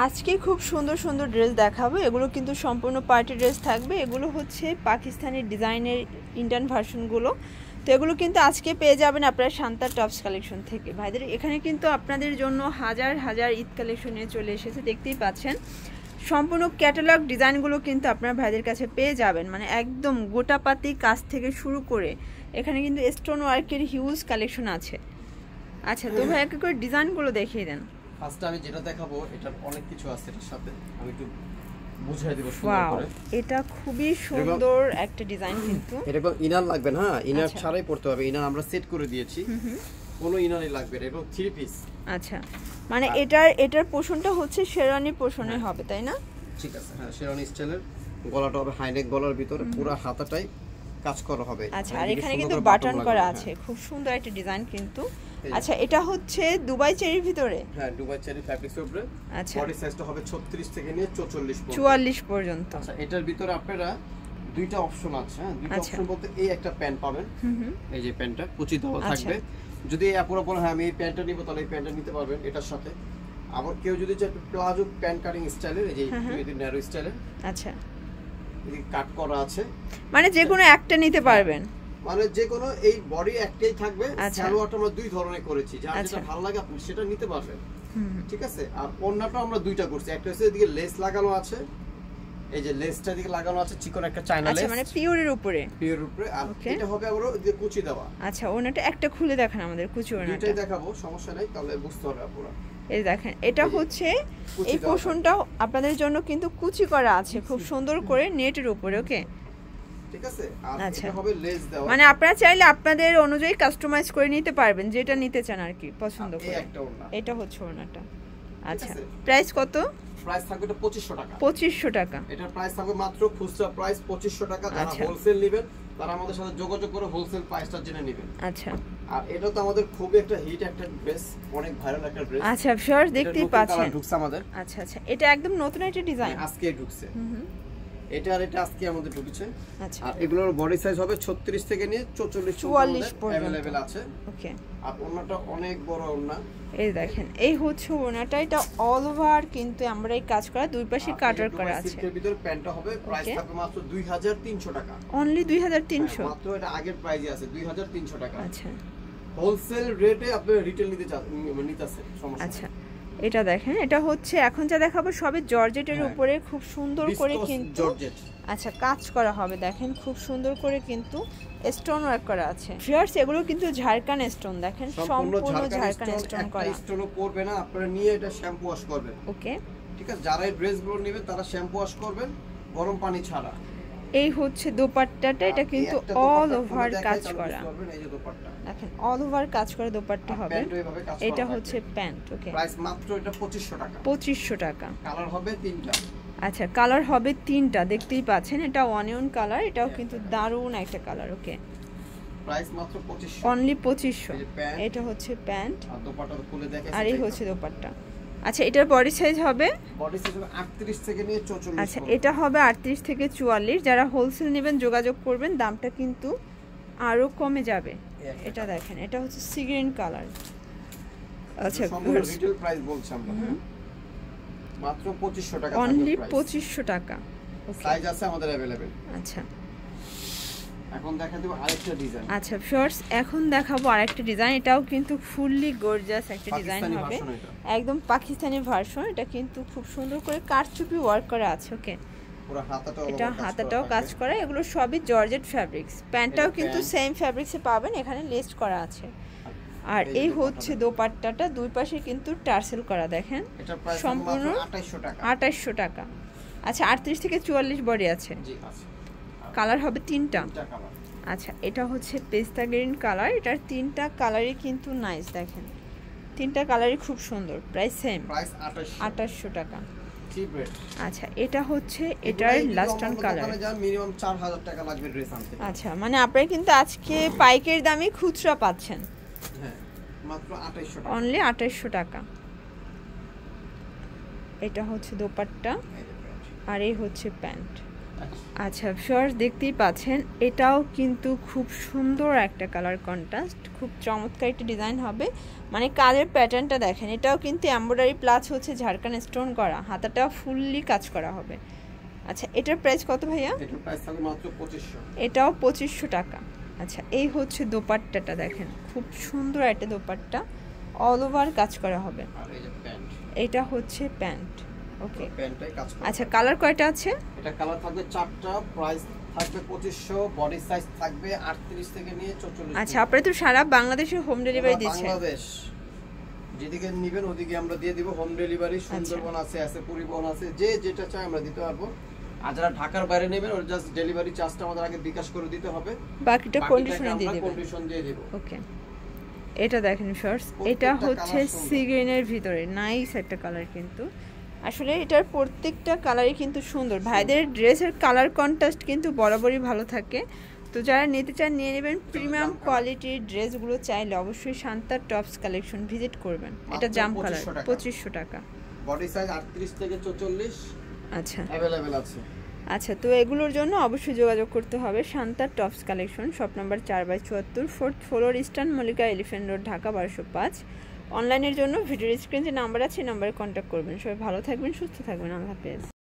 আজকে খুব সুন্দর সুন্দর ড্রেস দেখাবো। এগুলো কিন্তু সম্পূর্ণ পার্টি ড্রেস থাকবে। এগুলো হচ্ছে পাকিস্তানি ডিজাইনের ইন্ডিয়ান ভার্সনগুলো। তো এগুলো কিন্তু আজকে পেয়ে যাবেন আপনারা শান্তা টপস কালেকশন থেকে। ভাইদের এখানে কিন্তু আপনাদের জন্য হাজার হাজার ঈদ কালেকশন নিয়ে চলে এসেছে, দেখতেই পাচ্ছেন। সম্পূর্ণ ক্যাটালগ ডিজাইনগুলো কিন্তু আপনার ভাইদের কাছে পেয়ে যাবেন, মানে একদম গোটাপাতি কাজ থেকে শুরু করে এখানে কিন্তু স্টোন ওয়ার্কের হিউজ কালেকশন আছে। আচ্ছা, তো ভাই এক করে ডিজাইনগুলো দেখিয়ে দেন। ফার্স্টে আমি যেটা দেখাবো এটার অনেক কিছু আছে, এর সাথে আমি একটু বুঝিয়ে দেব সুন্দর করে। এটা খুবই সুন্দর একটা ডিজাইন, কিন্তু এরকম ইনার লাগবে না, ইনার ছাড়াই পড়তে হবে। ইনার আমরা সেট করে দিয়েছি, কোনো ইনারই লাগবে না, এবং 3 পিস। আচ্ছা, মানে এটার পোরশনটা হচ্ছে শেরওয়ানি পোরশনে হবে, তাই না? ঠিক আছে, হ্যাঁ, শেরওয়ানি স্টাইলের। গলাটা হবে হাইনেক গলার ভিতরে, পুরো হাতাটাই কাজ করা হবে। আচ্ছা, আর এখানে কিন্তু বাটন করা আছে, খুব সুন্দর একটা ডিজাইন কিন্তু। আচ্ছা, এটা হচ্ছে দুবাই চেরির ভিতরে। হ্যাঁ, দুবাই চেরি ফ্যাব্রিক্সের উপরে। আচ্ছা, বডি সাইজটা হবে 36 থেকে নিয়ে 44 পর্যন্ত। আচ্ছা, এটার ভিতরে আপনারা দুইটা অপশন আছে। হ্যাঁ, দুইটা অপশন বলতে এই একটা প্যান্ট পাবেন, এই যে প্যান্টটা কুচি দেওয়া থাকবে। যদি আপুরা বলেন হ্যাঁ আমি এই প্যান্টটা নিব, তাহলে এই প্যান্টটা নিতে পারবেন এটার সাথে। আবার কেউ যদি চায় প্লাজো প্যান্ট কাটিং স্টাইলের, এই যে এই ন্যারো স্টাইলের, আচ্ছা, এই কাট করা আছে, মানে যে কোনো একটা নিতে পারবেন, মানে যে কোনো এই বডি একটাই থাকবে। সালোয়ারটা আমরা দুই ধরনের করেছি, যার যেটা ভালো লাগে আপনি সেটা নিতে পারবেন। ঠিক আছে, আর ওন্নাটা আমরা দুইটা করছি, একটা হচ্ছে এদিকে লেস লাগানো আছে, এই যে লেসটা দিকে লাগানো আছে চিকন একটা চায়না লেস, আচ্ছা, মানে পিওরের উপরে, আর এটা হবে আবার ওদিকে কুচি দেওয়া। আচ্ছা, ওনাটা একটা খুলে দেখান আমাদের, কুচি ওনাটা দুইটাই দেখাবো, সমস্যা নাই, তাহলে বুঝতে হবে আপুরা। এই দেখেন, এটা হচ্ছে এই পোরশনটা আপনাদের জন্য কিন্তু কুচি করা আছে খুব সুন্দর করে নেটের উপরে। ওকে, ঠিক আছে, আর এটা হবে লেস দেওয়া, মানে আপনারা চাইলে আপনাদের অনুযায়ী কাস্টমাইজ করে নিতে পারবেন, যেটা নিতে চান আর কি পছন্দ করে। এটা হচ্ছে ওনাটা। আচ্ছা, প্রাইস কত? প্রাইস থাকবে এটা 2500 টাকা। 2500 টাকা। এটার প্রাইস থাকবে মাত্র খুচরা প্রাইস 2500 টাকা। যারা হোলসেল নেবেন তারা আমাদের সাথে যোগাযোগ করে হোলসেল প্রাইসটা জেনে নেবেন। আচ্ছা, আর এটা তো আমাদের খুবই একটা হিট একটা ড্রেস, অনেক ভাইরাল একটা ড্রেস। আচ্ছা, ভিউয়ার্স দেখতেই পাচ্ছেন, ঢুকছে আমাদের। আচ্ছা আচ্ছা, এটা একদম নতুন একটা ডিজাইন, আজকে ঢুকছে। এটা আর এটা আজকে আমাদের ঢুকেছে। আচ্ছা, আর এগুলোর বডি সাইজ হবে 36 থেকে নিয়ে 44 পর্যন্ত अवेलेबल আছে। ওকে, আর ওন্নাটা অনেক বড় ওন্না। এই দেখেন, এই হচ্ছে ওন্নাটা, এটা অল ওভার কিন্তু আমরা এই কাজ করা, দুই পাশে কাটার করা আছে। এর ভিতরে প্যান্টটা হবে, প্রাইস থাকবে মাত্র 2300 টাকা। অনলি 2300? মাত্র, এটা আগের প্রাইসই আছে 2300 টাকা। আচ্ছা, হোলসেল রেটে আপনি রিটেল নিতেছেন, সমস্যা। আচ্ছা, এটা দেখেন, এটা হচ্ছে এখন যা দেখাবো সবে জর্জেটের উপরে খুব সুন্দর করে কিন্তু জর্জেট, আচ্ছা, কাজ করা হবে। দেখেন খুব সুন্দর করে কিন্তু স্টোন ওয়ার্ক করা আছে। ভিউয়ার্স, এগুলো কিন্তু ঝাড়খান স্টোন, দেখেন সম্পূর্ণ ঝাড়খান স্টোন করা। স্টোনও পড়বে না, আপনারা নিয়ে এটা শ্যাম্পু ওয়াশ করবেন। ওকে, ঠিক আছে, যারা এই ড্রেসগুলো নেবেন তারা শ্যাম্পু ওয়াশ করবেন গরম পানি ছাড়া। এই হচ্ছে দোপাট্টাটা, এটা কিন্তু অল ওভার কাজ করা, এই যে দোপাট্টা দেখেন অল ওভার কাজ করা দোপাট্টা হবে। এটা হচ্ছে প্যান্ট। ওকে, প্রাইস মাত্র এটা 2500 টাকা। 2500 টাকা। কালার হবে 3টা। আচ্ছা, কালার হবে 3টা, দেখতেই পাচ্ছেন। এটা অনিয়ন কালার, এটাও কিন্তু দারুণ একটা কালার। ওকে, প্রাইস মাত্র 2500, অনলি 2500। এটা হচ্ছে প্যান্ট, আর দোপাট্টা খুলে দেখেন, আর এই হচ্ছে দোপাট্টা। আচ্ছা, এটার বডি সাইজ হবে 38 থেকে নিয়ে 44। আচ্ছা, এটা হবে 38 থেকে 44। যারা হোলসেল নেবেন যোগাযোগ করবেন, দামটা কিন্তু আরো কমে যাবে। এটা দেখেন, এটা হচ্ছে সি গ্রিন কালার। আচ্ছা, রিটেল প্রাইস বলছি আমরা, মাত্র 2500 টাকা, অনলি 2500 টাকা। সাইজ আছে আমাদের अवेलेबल। আচ্ছা, এখন দেখা দেব আরেকটা ডিজাইন। আচ্ছা ভিউয়ার্স, এখন দেখাবো আরেকটা ডিজাইন। এটাও কিন্তু ফুললি গর্জিয়াস একটা ডিজাইন হবে, একদম পাকিস্তানি ভার্সন। এটা কিন্তু খুব সুন্দর করে কারচুপি ওয়ার্ক করা আছে। ওকে, পুরো হাতাটাও, এটা হাতাটাও কাজ করা। এগুলো সবই জর্জেট ফ্যাব্রিক্স। প্যান্টটাও কিন্তু সেম ফ্যাব্রিক্সে পাবেন, এখানে লেস করা আছে। আর এই হচ্ছে দোপাট্টাটা, দুই পাশে কিন্তু টার্সেল করা, দেখেন সম্পূর্ণ 2800 টাকা। আচ্ছা, 38 থেকে 44 বডি আছে। জি আছে। কালার হবে 3টা। আচ্ছা, এটা হচ্ছে পেস্তা গ্রিন কালার। এটার 3টা কালারই কিন্তু নাইস, দেখেন 3টা কালারই খুব সুন্দর। প্রাইস সেম, প্রাইস 2800 টাকা। আচ্ছা, এটা হচ্ছে এটার লাস্ট অন কালার। মিনিমাম 4000 টাকা লাগবে ড্রেস আনতে। আচ্ছা, মানে আপনারা কিন্তু আজকে পাইকারি দামে খুচরা পাচ্ছেন। হ্যাঁ, মাত্র 2800 টাকা, অনলি 2800 টাকা। এটা হচ্ছে দোপাট্টা, আর এই হচ্ছে প্যান্ট। আচ্ছা ভিউয়ার্স দেখতেই পাচ্ছেন, এটাও কিন্তু খুব সুন্দর একটা কালার কন্ট্রাস্ট, খুব চমৎকার একটা ডিজাইন হবে। মানে কাজের প্যাটার্নটা দেখেন, এটাও কিন্তু এমব্রয়ডারি প্লাস হচ্ছে ঝাড়খান স্টোন করা, হাতাটা ফুললি কাজ করা হবে। আচ্ছা এটার প্রাইস কত ভাইয়া? এটার প্রাইস থাকবে মাত্র 2500। এটাও 2500 টাকা। আচ্ছা এই হচ্ছে দোপাট্টাটা দেখেন, খুব সুন্দর একটা দোপাট্টা, অল ওভার কাজ করা হবে। আর এই যে প্যান্ট, এটা হচ্ছে প্যান্ট। ওকে প্যান্টটাই কাজ করা। আচ্ছা কালার কয়টা আছে? এটা কালার থাকবে 4টা, প্রাইস থাকবে 2500, বডি সাইজ থাকবে 38 থেকে নিয়ে 44। আচ্ছা আপনারা তো সারা বাংলাদেশে হোম ডেলিভারি দিচ্ছেন? বাংলাদেশ যেদিকে নেবেন ওদিকে আমরা দিয়ে দিব হোম ডেলিভারি। সুন্দরবন আছে, পরিবহন আছে, যে যেটা চাই আমরা দিতে পারবো। আর যারা ঢাকার বাইরে নেবেন ওর জাস্ট ডেলিভারি চার্জটা আমাদের আগে বিকাশ করে দিতে হবে, বাকিটা কন্ডিশনে দিয়ে দেব। কন্ডিশন দিয়ে দেব। ওকে এটা দেখেন শর্টস, এটা হচ্ছে সি গ্রিনের ভিতরে নাইস একটা কালার, কিন্তু আসলে এটার প্রত্যেকটা কালারই কিন্তু সুন্দর। ভাইদের ড্রেসের কালার কন্ট্রাস্ট কিন্তু বরাবরই ভালো থাকে। তো যারা নিতে চান নিয়ে নেবেন। প্রিমিয়াম কোয়ালিটির ড্রেসগুলো চাইলে অবশ্যই শান্তা টপস কালেকশন ভিজিট করবেন। এটা জাম কালার, 2500 টাকা। বডি সাইজ 38 থেকে 44 আচ্ছা अवेलेबल আছে। আচ্ছা তো এগুলোর জন্য অবশ্যই যোগাযোগ করতে হবে Shanta tops collection, shop number 4/74, 4th floor, eastern Mallika elephant road, Dhaka 1205। অনলাইনের জন্য ভিডিওর স্ক্রিনে যে নাম্বার আছে নাম্বারে কন্ট্যাক্ট করবেন। সবাই ভালো থাকবেন, সুস্থ থাকবেন, আল্লাহ হাফেজ।